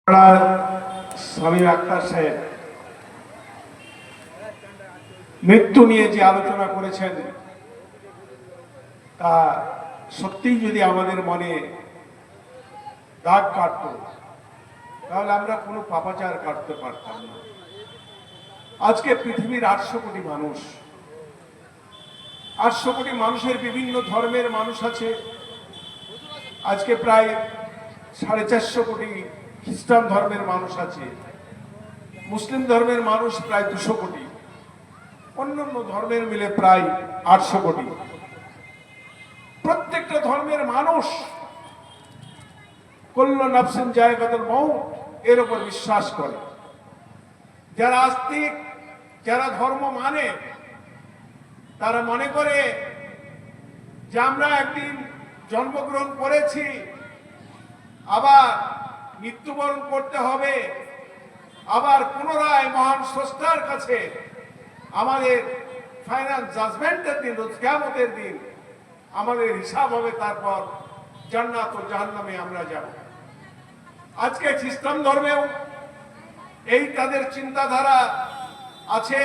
স্বামী আক্তার সাহেব মৃত্যু নিয়ে যে আলোচনা করেছেন তা সত্যিই যদি আমাদের মনে দাগ কাটত তাহলে আমরা কোনো পাপাচার কাটতে পারতাম না। আজকে পৃথিবীর 800 কোটি মানুষ, 800 কোটি মানুষের বিভিন্ন ধর্মের মানুষ আছে। আজকে প্রায় 450 কোটি খ্রিস্টান ধর্মের মানুষ আছে, মুসলিম ধর্মের মানুষ প্রায় 200 কোটি, অন্যান্য ধর্মের মিলে প্রায় 800 কোটি। প্রত্যেকটা ধর্মের মানুষ কুল্লু নাফসিন যায়কাতুল মাউত এর উপর বিশ্বাস করে। যারা আস্তিক, যারা ধর্ম মানে, তারা মনে করে যে আমরা একদিন জন্মগ্রহণ করেছি, আবার মৃত্যুবরণ করতে হবে, আবার পুনরায় মহান স্রষ্টার কাছে আমাদের ফাইনাল জাজমেন্টের দিন, কিয়ামতের দিন আমাদের হিসাব হবে, তারপর জান্নাত ও জাহান্নামে আমরা যাব। আজকে খ্রিস্টান ধর্মেও এই তাদের চিন্তাধারা আছে।